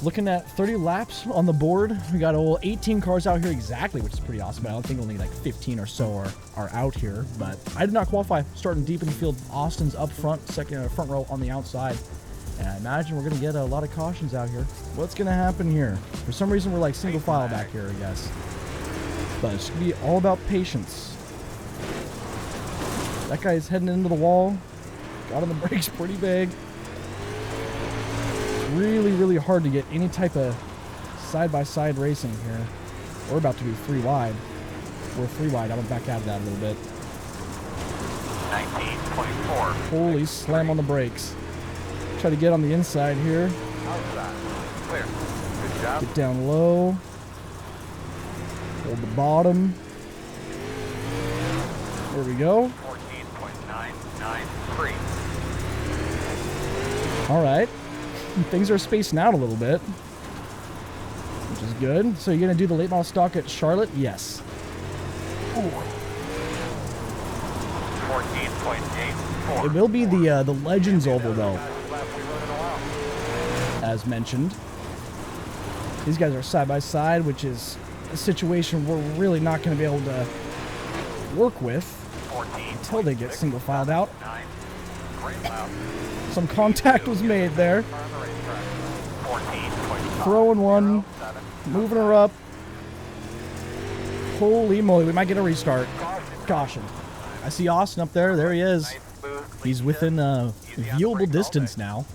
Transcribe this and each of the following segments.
Looking at 30 laps on the board. We got all 18 cars out here exactly, which is pretty awesome. I don't think only like 15 or so are out here, but I did not qualify. Starting deep in the field. Austin's up front, front row on the outside. And I imagine we're going to get a lot of cautions out here. What's going to happen here? For some reason, we're like single file back here, I guess. But it's going to be all about patience. That guy's heading into the wall. Got on the brakes pretty big. Really, really hard to get any type of side-by-side racing here. We're about to do 3 wide. We're 3 wide. I'm going to back out of that a little bit. 19.4. Holy slam on the brakes. Try to get on the inside here. Outside. Clear. Good job. Get down low. Hold the bottom. There we go. 14.993. All right. Things are spacing out a little bit, which is good. So you're going to do the late model stock at Charlotte? Yes. Ooh. 14.84. It will be the Legends Oval, though, as mentioned. These guys are side by side, which is a situation we're really not going to be able to work with until they get single filed out. Some contact was made there. Throwing one, moving her up. Holy moly, we might get a restart. Caution. I see Austin up there. There he is. He's within a viewable distance now.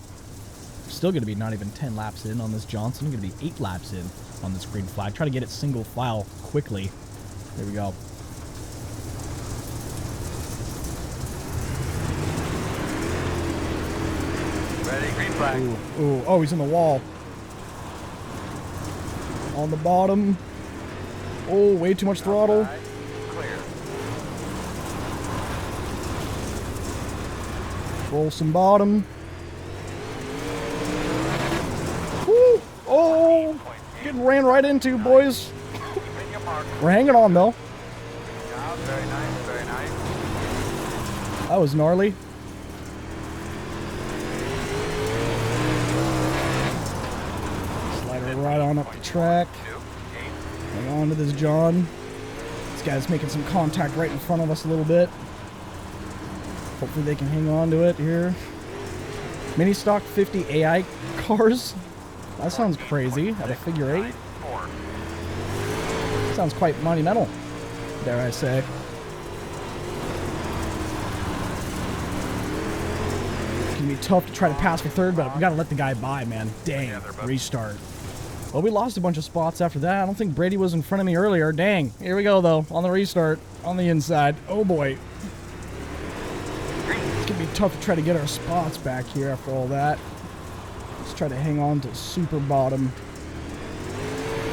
Still going to be not even 10 laps in on this Johnson. Going to be 8 laps in on this green flag. Try to get it single file quickly. There we go. Ready, green flag. Ooh, ooh. Oh, he's in the wall. On the bottom. Oh, way too much throttle. Clear. Roll some bottom. Woo! Oh, getting ran right into, boys. We're hanging on, though. Very nice, very nice. That was gnarly. Slide her right on up the track. Hang on to this John. This guy's making some contact right in front of us a little bit. Hopefully they can hang on to it here. Mini stock 50 AI cars. That sounds crazy. At a figure 8. Sounds quite monumental, dare I say. It's gonna be tough to try to pass for third, but we gotta let the guy by, man. Dang, restart. Well, we lost a bunch of spots after that. I don't think Brady was in front of me earlier. Dang. Here we go, though, on the restart, on the inside. Oh, boy. It's gonna be tough to try to get our spots back here after all that. Let's try to hang on to super bottom.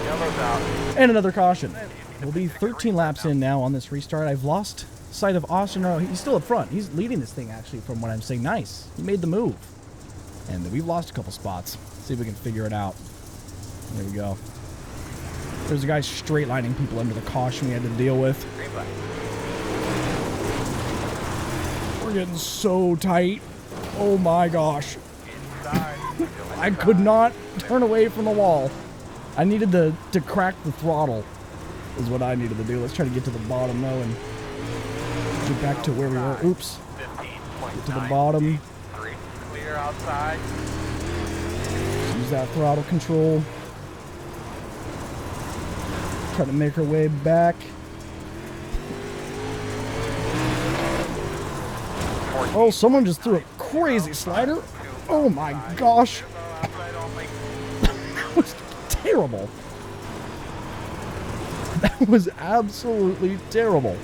Yellow's out. And another caution. We'll be 13 laps in now on this restart. I've lost sight of Austin. No, he's still up front. He's leading this thing, actually, from what I'm saying. Nice. He made the move. And we've lost a couple spots. See if we can figure it out. There we go. There's a guy straight lining people under the caution we had to deal with. We're getting so tight. Oh my gosh. I could not turn away from the wall. I needed to crack the throttle is what I needed to do. Let's try to get to the bottom though and get back to where we were. Oops. Get to the bottom. Clear outside. Use that throttle control. Try to make our way back. Oh, someone just threw a crazy slider. Oh my gosh. That was terrible. That was absolutely terrible.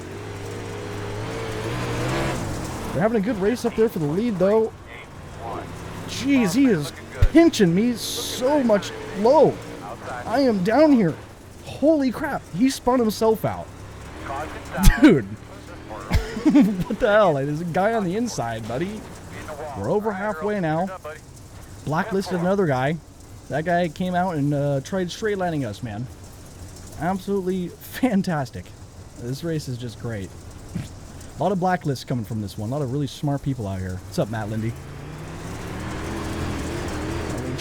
They're having a good race up there for the lead, though. Jeez, he is pinching me so much low. I am down here. Holy crap, he spun himself out. Dude. What the hell? There's a guy on the inside, buddy. We're over halfway now. Blacklisted another guy. That guy came out and tried straight lining us, man. Absolutely fantastic. This race is just great. A lot of blacklists coming from this one. A lot of really smart people out here. What's up, Matt Lindy?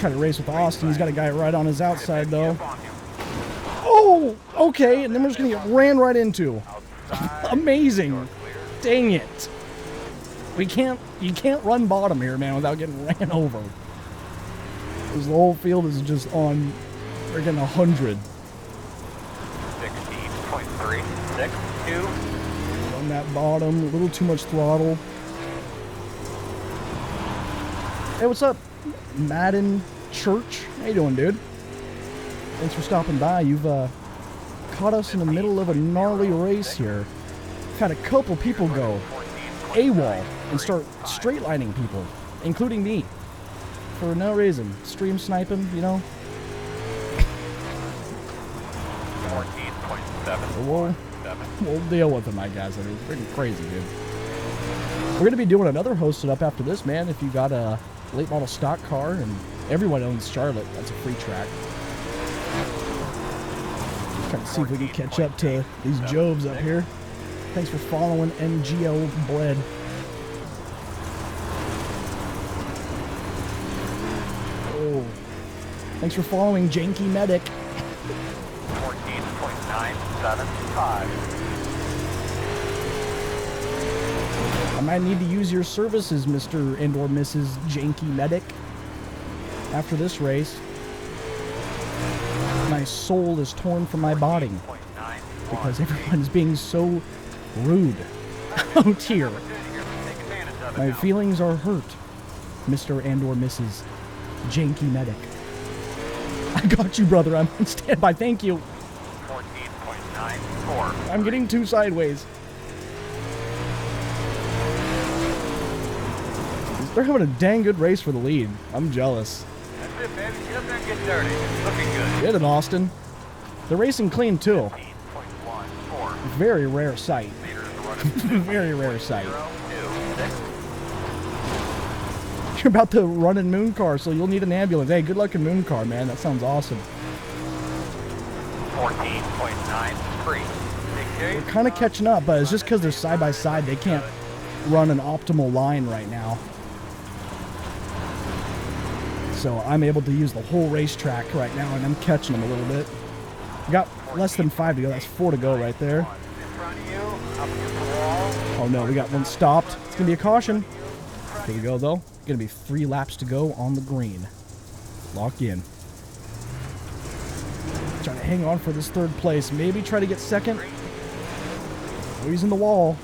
Try to race with Austin. He's got a guy right on his outside, though. Oh, okay. And then we're just going to get ran right into. Amazing. Dang it. You can't run bottom here, man, without getting ran over. Because the whole field is just on freaking 100. 16.362. On that bottom, a little too much throttle. Hey, what's up, Madden Church? How you doing, dude? Thanks for stopping by. You've caught us in the middle of a gnarly race here. We've had a couple people go AWOL and start straight lining people, including me, for no reason. Stream sniping, you know. 14.7. We'll deal with them, I guess. I mean, it's pretty crazy, dude. We're going to be doing another hosted up after this, man. If you got a late model stock car, and everyone owns Charlotte, that's a free track. Trying to see if we can catch up to these Jobs up here. Thanks for following MGL Bled. Oh. Thanks for following Janky Medic. 14.975. I might need to use your services, Mr. and/or Mrs. Janky Medic. After this race, my soul is torn from my body because everyone's being so rude out here. My feelings are hurt, Mr. and/or Mrs. Janky Medic. I got you, brother. I'm on standby. Thank you. 14.94. I'm getting too sideways. They're having a dang good race for the lead. I'm jealous. That's it, baby. Get up there and get dirty. It's looking good. Get it, Austin. They're racing clean, too. 15.14. Very rare sight. Meters are running. Very rare sight. 026. You're about to run in Moon Car, so you'll need an ambulance. Hey, good luck in Moon Car, man. That sounds awesome. 14.93. They're kind of catching up, but it's just because they're side by side. They can't run an optimal line right now. So I'm able to use the whole racetrack right now, and I'm catching them a little bit. Got less than 5 to go. That's 4 to go right there. Oh no, we got one stopped. It's going to be a caution. Here we go, though. Going to be 3 laps to go on the green. Lock in. Trying to hang on for this 3rd place. Maybe try to get 2nd. Oh, he's in the wall.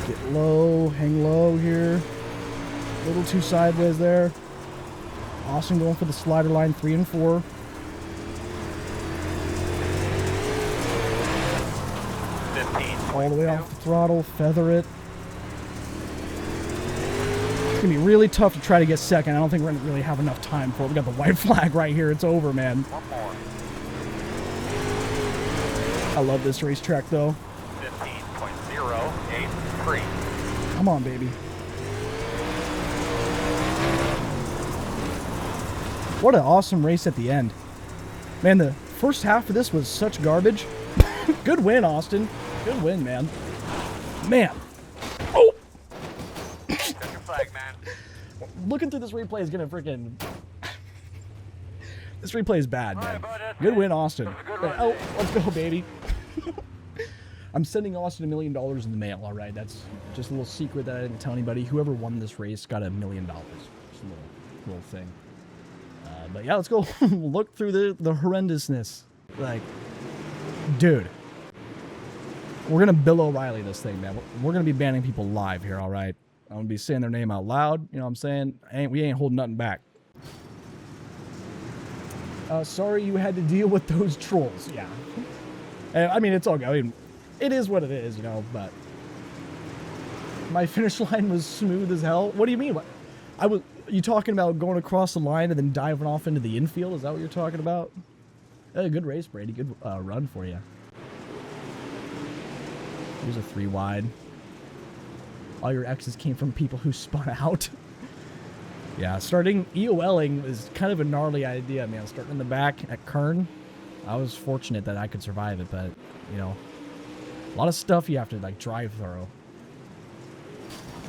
Get low, hang low here. A little too sideways there. Austin going for the slider line 3 and 4. All the way off the throttle, feather it. It's going to be really tough to try to get 2nd. I don't think we're going to really have enough time for it. We got the white flag right here. It's over, man. I love this racetrack, though. 15.083. Come on, baby. What an awesome race at the end. Man, the first half of this was such garbage. Good win, Austin. Good win, man. Man. Oh! Check your flag, man. Looking through this replay is gonna freaking... This replay is bad, man. Good win, Austin. Oh, let's go, baby. I'm sending Austin $1 million in the mail, alright? That's just a little secret that I didn't tell anybody. Whoever won this race got $1 million. Just a little thing. But yeah, let's go look through the horrendousness. Like, dude. We're going to Bill O'Reilly this thing, man. We're going to be banning people live here, all right? I'm going to be saying their name out loud. You know what I'm saying? We ain't holding nothing back. Sorry you had to deal with those trolls. Yeah. I mean, it's all good. I mean, it is what it is, you know, but... My finish line was smooth as hell. What do you mean? You talking about going across the line and then diving off into the infield? Is that what you're talking about? Good race, Brady. Good run for you. Here's a 3 wide. All your X's came from people who spun out. Yeah, starting EOLing is kind of a gnarly idea, man. Starting in the back at Kern. I was fortunate that I could survive it, but, you know, a lot of stuff you have to, like, drive through.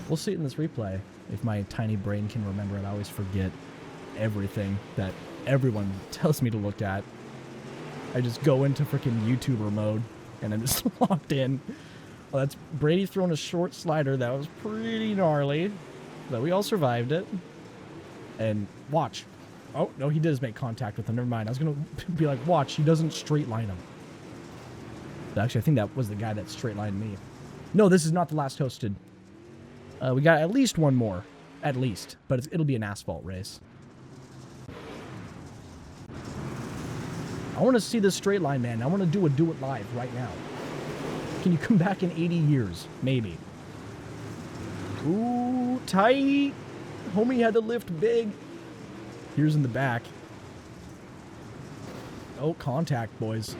We'll see it in this replay. If my tiny brain can remember it, I always forget everything that everyone tells me to look at. I just go into freaking YouTuber mode, and I'm just locked in. Well, that's Brady throwing a short slider. That was pretty gnarly, but we all survived it. And watch. Oh, no, he does make contact with him. Never mind. I was going to be like, watch, he doesn't straight line him. But actually, I think that was the guy that straight lined me. No, this is not the last hosted. We got at least one more. At least. But it'll be an asphalt race. I want to see this straight line, man. I want to do it live right now. Can you come back in 80 years? Maybe. Ooh, tight. Homie had to lift big. Here's in the back. Oh, contact, boys.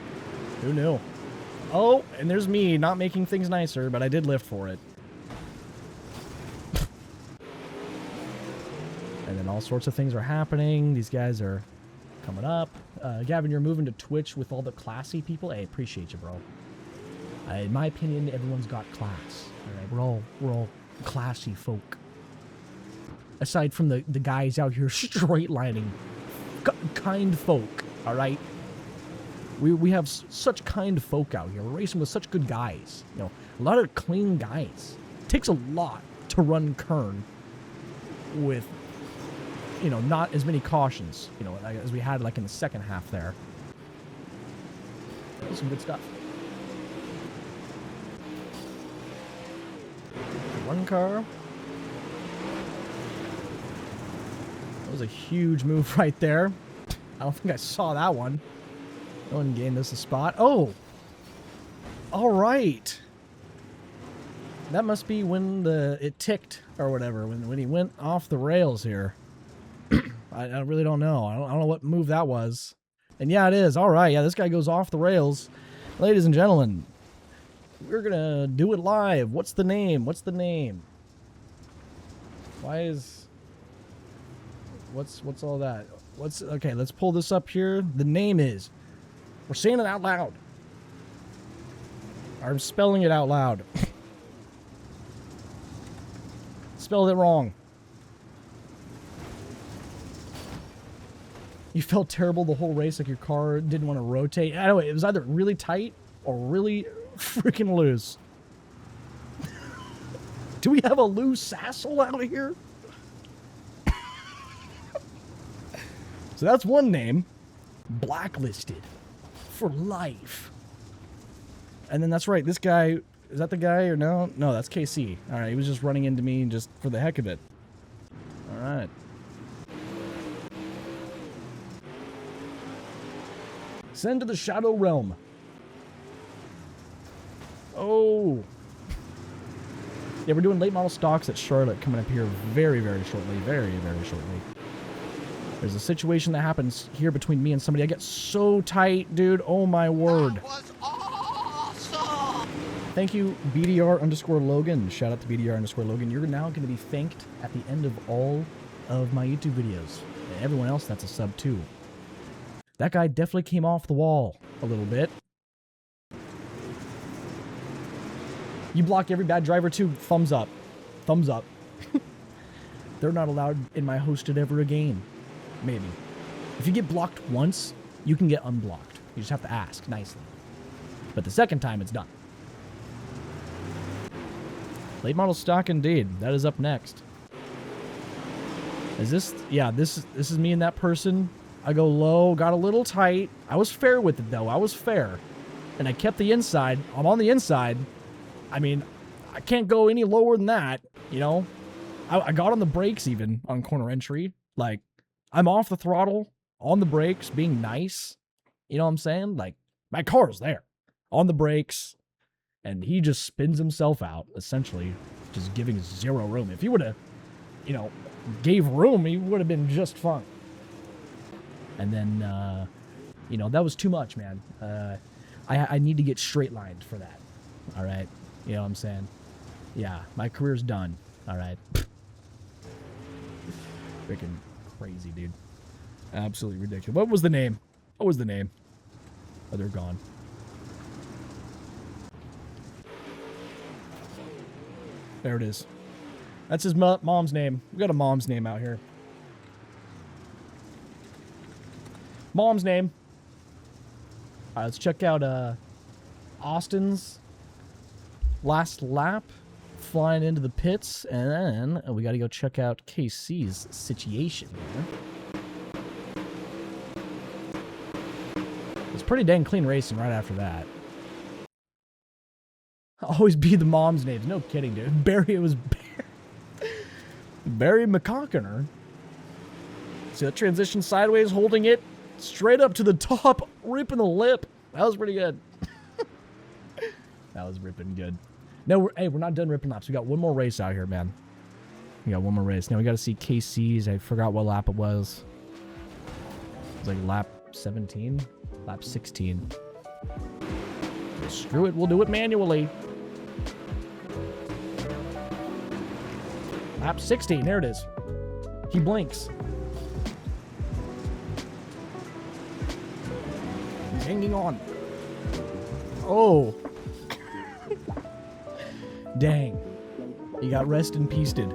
Who knew? Oh, and there's me not making things nicer, but I did lift for it. And then all sorts of things are happening. These guys are coming up. Gavin, you're moving to Twitch with all the classy people. Hey, appreciate you, bro. In my opinion, everyone's got class. All right, we're all classy folk. Aside from the guys out here straight lining, kind folk. All right, we have such kind folk out here. We're racing with such good guys. You know, a lot of clean guys. It takes a lot to run Kern with, you know, not as many cautions, you know, as we had like in the second half there. That's some good stuff. One car. That was a huge move right there. I don't think I saw that one. No one gained us a spot. Oh! Alright. That must be when it ticked, or whatever, when he went off the rails here. I really don't know. I don't know what move that was. And yeah, it is. Alright, yeah, this guy goes off the rails. Ladies and gentlemen, we're gonna do it live. What's the name? What's the name? Why is... What's all that? Okay, let's pull this up here. The name is... We're saying it out loud. I'm spelling it out loud. Spelled it wrong. You felt terrible the whole race, like your car didn't want to rotate. I don't know, it was either really tight or really freaking loose. Do we have a loose sassel out here? So that's one name. Blacklisted. For life. And then that's right, this guy, is that the guy or no? No, that's KC. Alright, he was just running into me just for the heck of it. Alright. Send to the Shadow Realm. Oh. Yeah, we're doing late model stocks at Charlotte coming up here very, very shortly. Very, very shortly. There's a situation that happens here between me and somebody. I get so tight, dude. Oh, my word. That was awesome! Thank you, BDR_Logan. Shout out to BDR_Logan. You're now going to be thanked at the end of all of my YouTube videos. And everyone else that's a sub, too. That guy definitely came off the wall a little bit. You block every bad driver, too. Thumbs up. Thumbs up. They're not allowed in my hosted ever again. Maybe. If you get blocked once, you can get unblocked. You just have to ask nicely. But the second time, it's done. Late model stock indeed. That is up next. Is this... Yeah, this is me and that person. I go low, got a little tight. I was fair with it, though. I was fair. And I kept the inside. I'm on the inside. I mean, I can't go any lower than that, you know? I got on the brakes even on corner entry. Like, I'm off the throttle, on the brakes, being nice. You know what I'm saying? Like, my car's there, on the brakes, and he just spins himself out, essentially, just giving zero room. If he would have, you know, gave room, he would have been just fine. And then, you know, that was too much, man. I need to get straight lined for that. All right? You know what I'm saying? Yeah, my career's done. All right? Freaking crazy, dude. Absolutely ridiculous. What was the name? What was the name? Oh, they're gone. There it is. That's his mom's name. We got a mom's name out here. Mom's name. All right, let's check out Austin's last lap, flying into the pits, and then we got to go check out KC's situation here. It's pretty dang clean racing right after that. Always be the mom's names. No kidding, dude. Barry, it was Barry McCockiner. See that transition sideways, holding it straight up to the top, ripping the lip. That was pretty good. That was ripping good. No, we're not done ripping laps. We got one more race out here, man. We got one more race. Now we got to see KC's. I forgot what lap it was. It was like lap 17, lap 16. Screw it, we'll do it manually. Lap 16, there it is. He blinks. He's hanging on. Oh. Dang. He got rest in peace'd.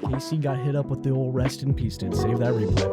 KC got hit up with the old rest in peace'd. Save that replay.